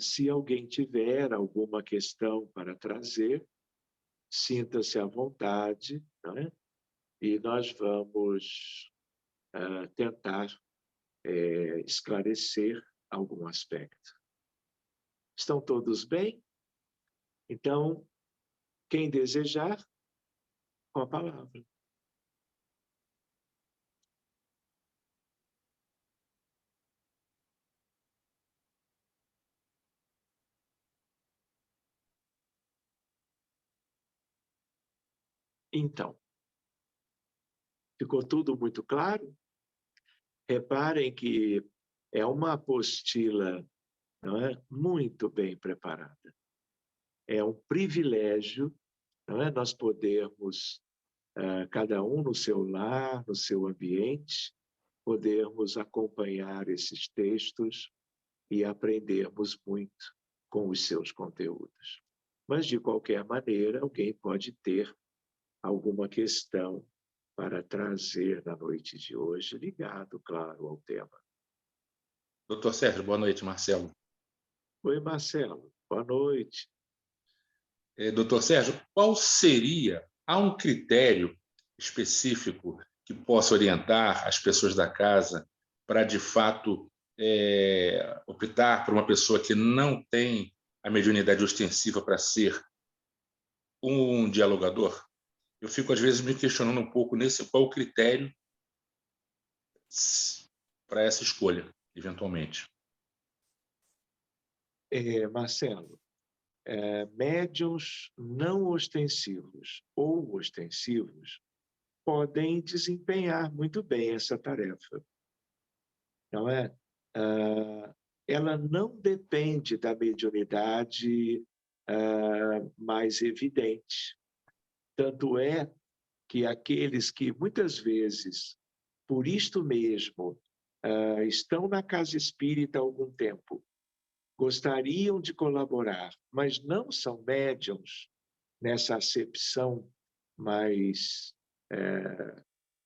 se alguém tiver alguma questão para trazer, sinta-se à vontade, não é? E nós vamos tentar esclarecer algum aspecto. Estão todos bem? Então, quem desejar, com a palavra. Então, ficou tudo muito claro? Reparem que é uma apostila, não é, muito bem preparada. É um privilégio, não é, nós podermos, cada um no seu lar, no seu ambiente, podermos acompanhar esses textos e aprendermos muito com os seus conteúdos. Mas, de qualquer maneira, alguém pode ter alguma questão para trazer na noite de hoje, ligado, claro, ao tema. Doutor Sérgio, boa noite, Marcelo. Oi, Marcelo, boa noite. Doutor Sérgio, qual seria, há um critério específico que possa orientar as pessoas da casa para, de fato, optar por uma pessoa que não tem a mediunidade ostensiva para ser um dialogador? Eu fico, às vezes, me questionando um pouco qual o critério para essa escolha, eventualmente. Marcelo, médiuns não ostensivos ou ostensivos podem desempenhar muito bem essa tarefa, não é? Ela não depende da mediunidade mais evidente. Tanto é que aqueles que muitas vezes, por isto mesmo, estão na casa espírita há algum tempo, gostariam de colaborar, mas não são médiuns nessa acepção mais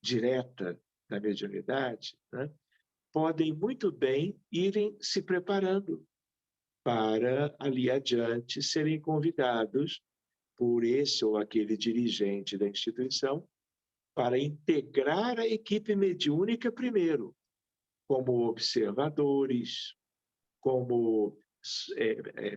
direta da mediunidade, né? Podem muito bem irem se preparando para, ali adiante, serem convidados por esse ou aquele dirigente da instituição para integrar a equipe mediúnica primeiro, como observadores, como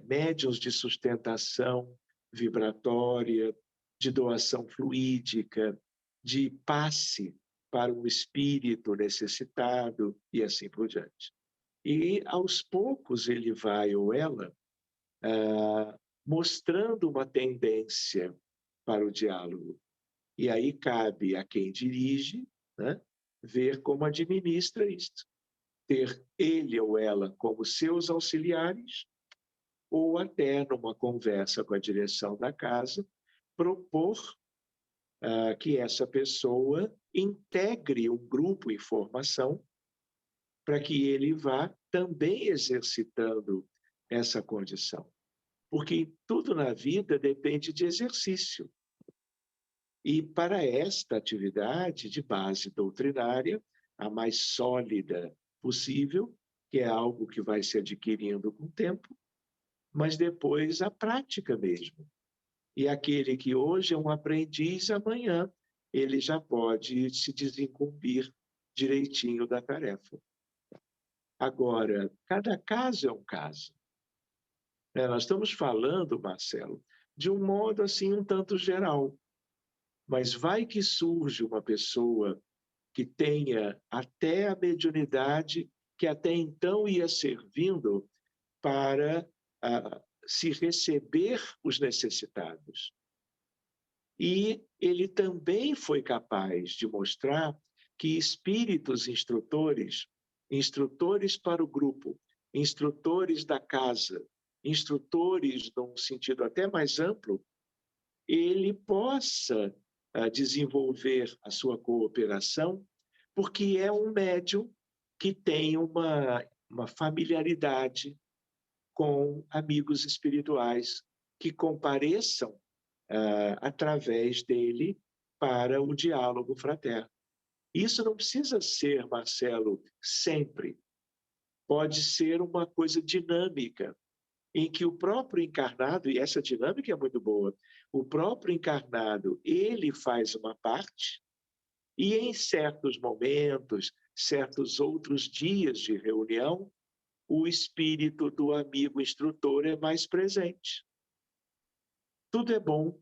médiuns de sustentação vibratória, de doação fluídica, de passe para um espírito necessitado e assim por diante. E, aos poucos, ele vai, ou ela, mostrando uma tendência para o diálogo. E aí cabe a quem dirige, né, ver como administra isto. Ter ele ou ela como seus auxiliares, ou até, numa conversa com a direção da casa, propor que essa pessoa integre um grupo em formação para que ele vá também exercitando essa condição. Porque tudo na vida depende de exercício. E para esta atividade de base doutrinária, a mais sólida possível, que é algo que vai se adquirindo com o tempo, mas depois a prática mesmo. E aquele que hoje é um aprendiz, amanhã ele já pode se desincumbir direitinho da tarefa. Agora, cada caso é um caso. Nós estamos falando, Marcelo, de um modo assim um tanto geral, mas vai que surge uma pessoa que tenha até a mediunidade que até então ia servindo para se receber os necessitados. E ele também foi capaz de mostrar que espíritos instrutores, instrutores para o grupo, instrutores da casa, instrutores num sentido até mais amplo, ele possa desenvolver a sua cooperação, porque é um médium que tem uma familiaridade com amigos espirituais que compareçam através dele para o diálogo fraterno. Isso não precisa ser, Marcelo, sempre. Pode ser uma coisa dinâmica, em que o próprio encarnado, e essa dinâmica é muito boa, o próprio encarnado, ele faz uma parte, e em certos momentos, certos outros dias de reunião, o espírito do amigo instrutor é mais presente. Tudo é bom,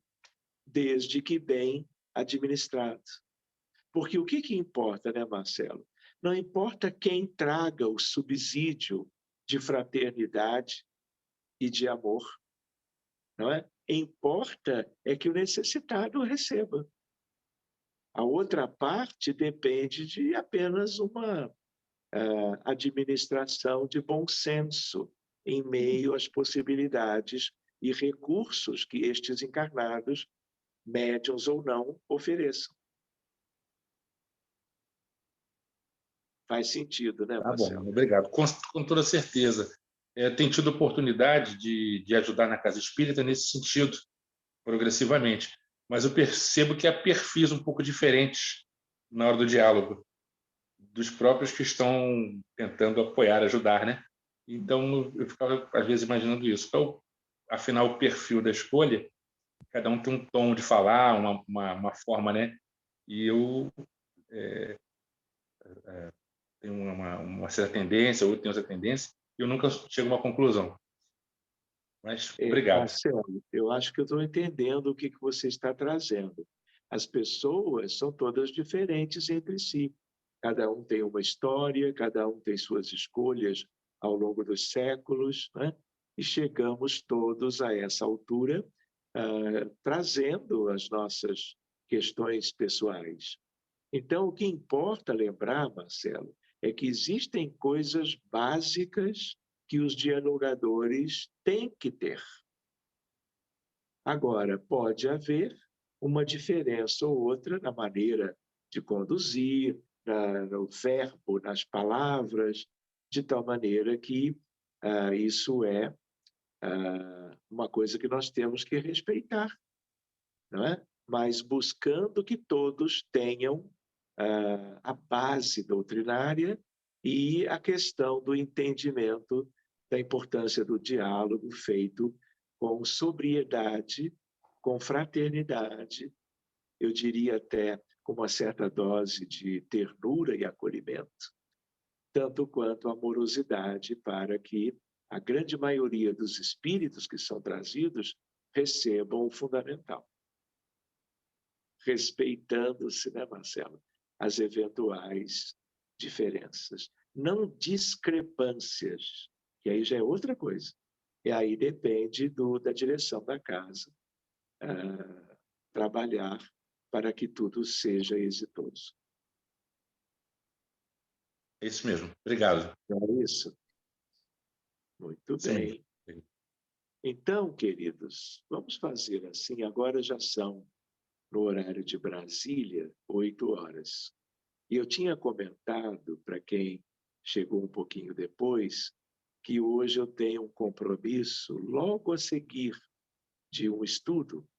desde que bem administrado. Porque o que importa, né, Marcelo? Não importa quem traga o subsídio de fraternidade e de amor, não é? Importa é que o necessitado receba. A outra parte depende de apenas uma administração de bom senso em meio às possibilidades e recursos que estes encarnados, médiuns ou não, ofereçam. Faz sentido, né, Tá bom, Marcelo? obrigado. Com toda certeza. Tenho tido oportunidade de ajudar na Casa Espírita nesse sentido, progressivamente. Mas eu percebo que há perfis um pouco diferentes na hora do diálogo, dos próprios que estão tentando apoiar, ajudar, né? Então, eu ficava, às vezes, imaginando isso. Então, afinal, o perfil da escolha, cada um tem um tom de falar, uma forma, né? E eu tenho uma certa tendência, outro tem outra tendência, e eu nunca chego a uma conclusão. Mas, obrigado. Marcelo, eu acho que eu estou entendendo o que você está trazendo. As pessoas são todas diferentes entre si. Cada um tem uma história, cada um tem suas escolhas ao longo dos séculos, né? e chegamos todos a essa altura trazendo as nossas questões pessoais. Então, o que importa lembrar, Marcelo, é que existem coisas básicas que os dialogadores têm que ter. Agora, pode haver uma diferença ou outra na maneira de conduzir, no verbo, nas palavras, de tal maneira que isso é uma coisa que nós temos que respeitar, não é? Mas buscando que todos tenham a base doutrinária e a questão do entendimento da importância do diálogo feito com sobriedade, com fraternidade, eu diria até com uma certa dose de ternura e acolhimento, tanto quanto amorosidade, para que a grande maioria dos espíritos que são trazidos recebam o fundamental. Respeitando-se, né, Marcelo, as eventuais diferenças. Não discrepâncias, que aí já é outra coisa. E aí depende da direção da casa trabalhar para que tudo seja exitoso. É isso mesmo. Obrigado. É isso? Muito bem. Sim. Então, queridos, vamos fazer assim. Agora já são, no horário de Brasília, 8h. E eu tinha comentado, para quem chegou um pouquinho depois, que hoje eu tenho um compromisso logo a seguir de um estudo.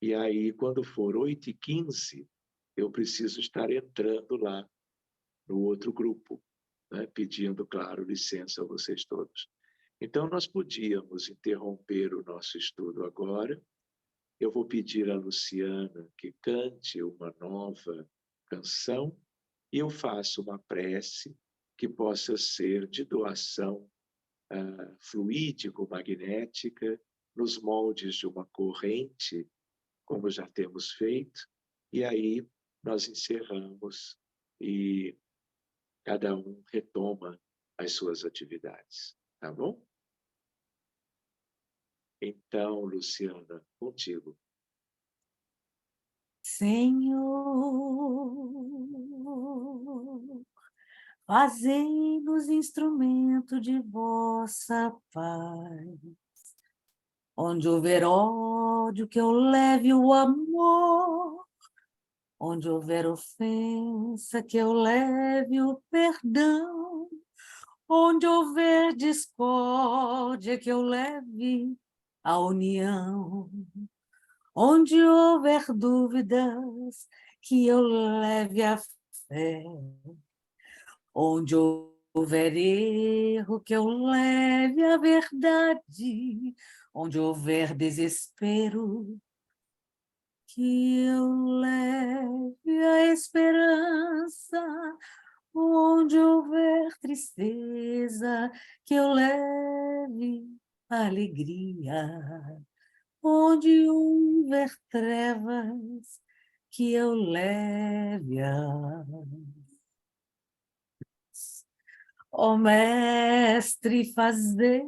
E aí, quando for 8h15, eu preciso estar entrando lá no outro grupo, né? Pedindo, claro, licença a vocês todos. Então, nós podíamos interromper o nosso estudo agora. Eu vou pedir à Luciana que cante uma nova canção e eu faço uma prece que possa ser de doação fluídico-magnética nos moldes de uma corrente, como já temos feito, e aí nós encerramos e cada um retoma as suas atividades, tá bom? Então, Luciana, contigo. Senhor, fazei-nos instrumento de vossa paz. Onde houver ódio, que eu leve o amor. Onde houver ofensa, que eu leve o perdão. Onde houver discórdia, que eu leve a união. Onde houver dúvidas, que eu leve a fé. Onde houver erro, que eu leve a verdade. Onde houver desespero, que eu leve a esperança. Onde houver tristeza, que eu leve a alegria. Onde houver trevas, que eu leve a... Ó Mestre, fazei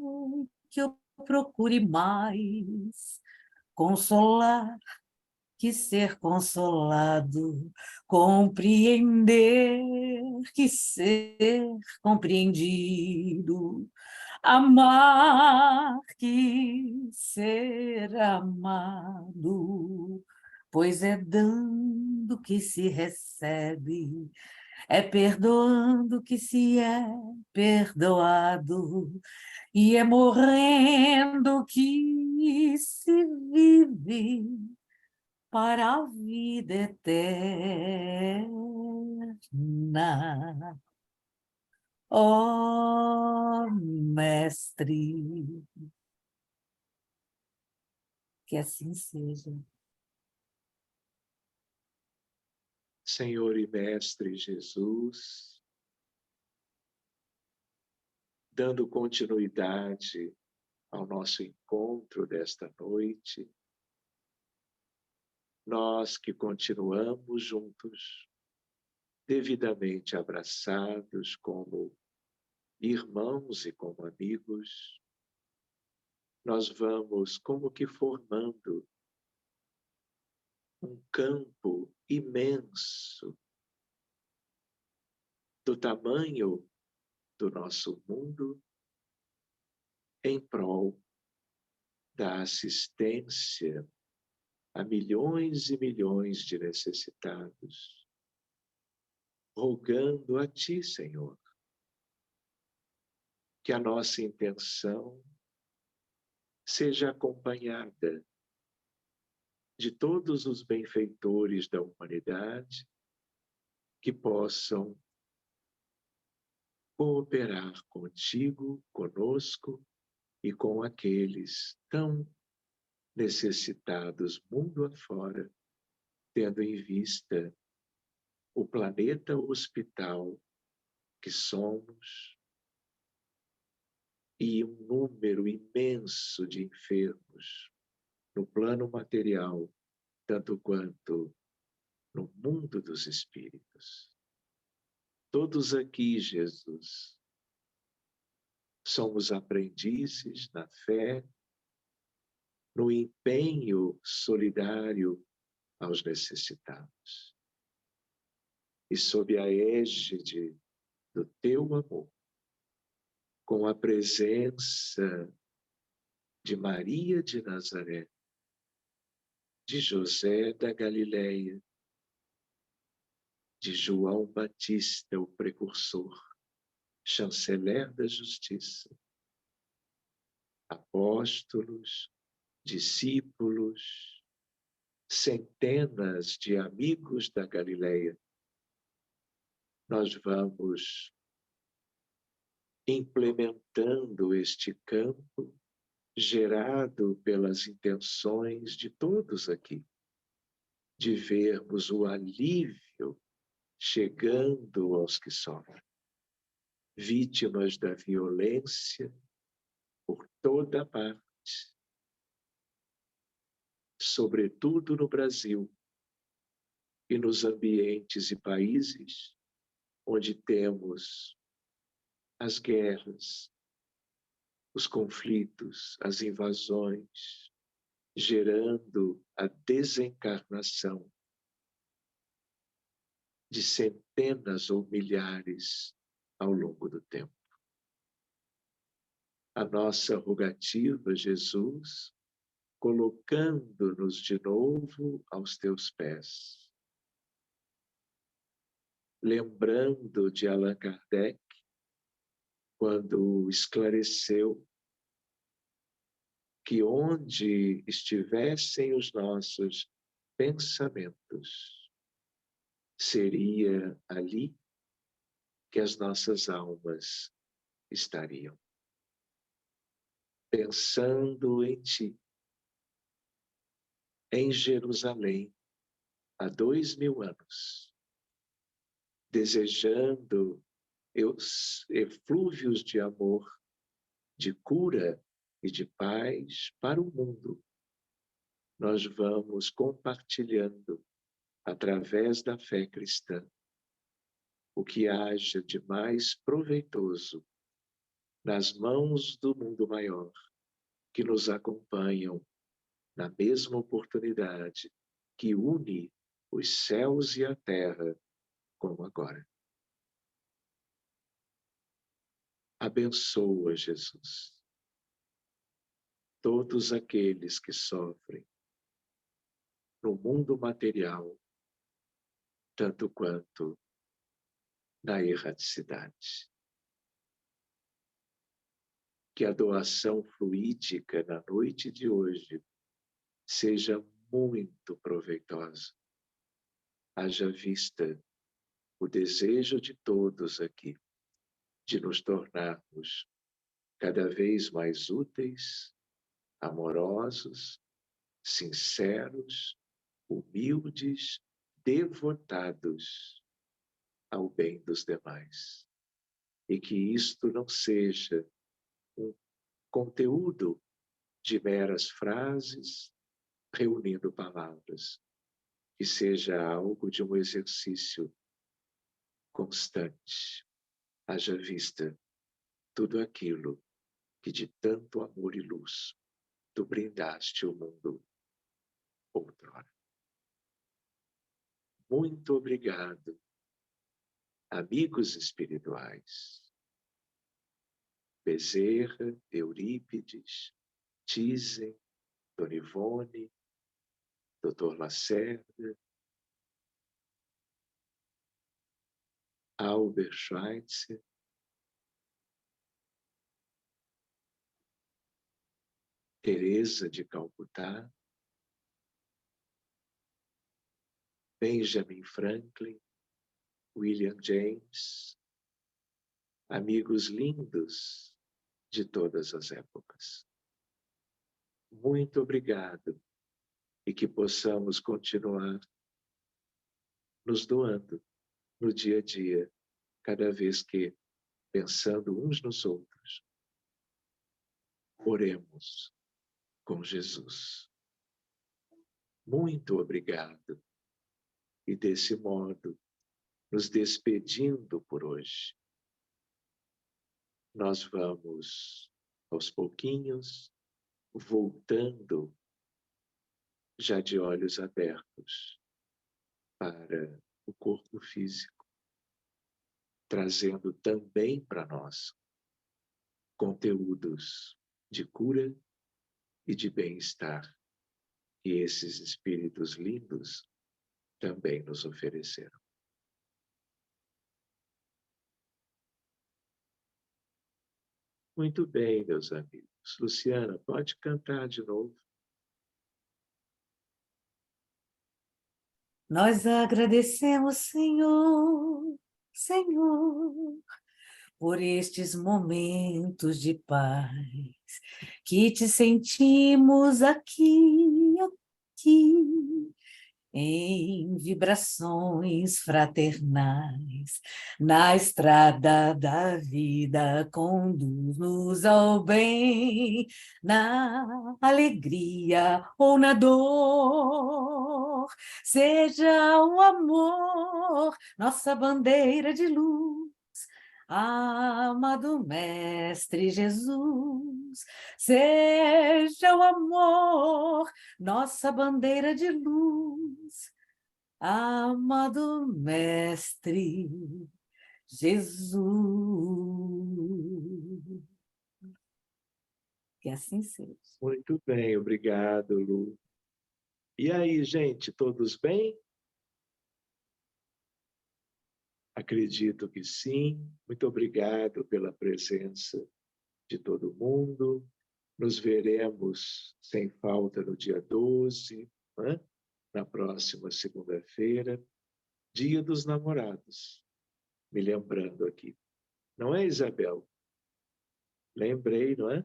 que eu procure mais consolar que ser consolado, compreender que ser compreendido, amar que ser amado, pois é dando que se recebe, é perdoando que se é perdoado, e é morrendo que se vive para a vida eterna. Ó Mestre, que assim seja. Senhor e Mestre Jesus, dando continuidade ao nosso encontro desta noite, nós que continuamos juntos, devidamente abraçados como irmãos e como amigos, nós vamos como que formando um campo imenso do tamanho do nosso mundo em prol da assistência a milhões e milhões de necessitados, rogando a Ti, Senhor, que a nossa intenção seja acompanhada de todos os benfeitores da humanidade que possam cooperar contigo, conosco e com aqueles tão necessitados mundo afora, tendo em vista o planeta hospital que somos e um número imenso de enfermos no plano material, tanto quanto no mundo dos espíritos. Todos aqui, Jesus, somos aprendizes na fé, no empenho solidário aos necessitados. E sob a égide do teu amor, com a presença de Maria de Nazaré, de José da Galileia, de João Batista, o precursor, chanceler da justiça, apóstolos, discípulos, centenas de amigos da Galileia, nós vamos implementando este campo gerado pelas intenções de todos aqui, de vermos o alívio chegando aos que sofrem, vítimas da violência por toda parte, sobretudo no Brasil e nos ambientes e países onde temos as guerras, os conflitos, as invasões, gerando a desencarnação de centenas ou milhares ao longo do tempo. A nossa rogativa, Jesus, colocando-nos de novo aos teus pés, lembrando de Allan Kardec, quando esclareceu que onde estivessem os nossos pensamentos, seria ali que as nossas almas estariam. Pensando em Ti, em Jerusalém, há 2000 anos, desejando os eflúvios de amor, de cura e de paz para o mundo, nós vamos compartilhando, através da fé cristã, o que haja de mais proveitoso nas mãos do mundo maior, que nos acompanham na mesma oportunidade que une os céus e a terra, como agora. Abençoa, Jesus, todos aqueles que sofrem no mundo material, tanto quanto na erraticidade. Que a doação fluídica na noite de hoje seja muito proveitosa. Haja vista o desejo de todos aqui de nos tornarmos cada vez mais úteis, amorosos, sinceros, humildes, devotados ao bem dos demais. E que isto não seja um conteúdo de meras frases reunindo palavras, que seja algo de um exercício constante. Haja vista tudo aquilo que de tanto amor e luz tu brindaste o mundo outrora. Muito obrigado, amigos espirituais. Bezerra, Eurípides, Thyssen, Dona Ivone, Dr. Lacerda, Albert Schweitzer, Teresa de Calcutá, Benjamin Franklin, William James, amigos lindos de todas as épocas. Muito obrigado e que possamos continuar nos doando no dia a dia, cada vez que, pensando uns nos outros, oremos com Jesus. Muito obrigado. E desse modo, nos despedindo por hoje, nós vamos, aos pouquinhos, voltando, já de olhos abertos, para o corpo físico, trazendo também para nós conteúdos de cura e de bem-estar que esses espíritos lindos também nos ofereceram. Muito bem, meus amigos. Luciana, pode cantar de novo. Nós agradecemos, Senhor, Senhor, por estes momentos de paz que te sentimos aqui, em vibrações fraternais, na estrada da vida, conduz-nos ao bem, na alegria ou na dor, seja o amor nossa bandeira de luz. Amado Mestre Jesus, seja o amor nossa bandeira de luz. Amado Mestre Jesus. Que assim seja. Muito bem, obrigado, Lu. E aí, gente, todos bem? Acredito que sim. Muito obrigado pela presença de todo mundo. Nos veremos sem falta no dia 12, né? Na próxima segunda-feira, Dia dos Namorados. Me lembrando aqui. Não é, Isabel? Lembrei, não é?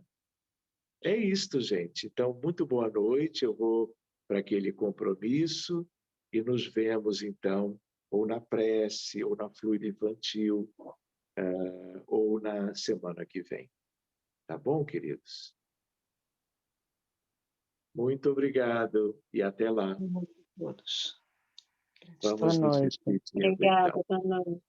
É isto, gente. Então, muito boa noite. Eu vou para aquele compromisso e nos vemos, então, ou na prece, ou na fluida infantil, ou na semana que vem. Tá bom, queridos? Muito obrigado e até lá. Todos. Vamos nos despedir, Obrigada, então. boa noite.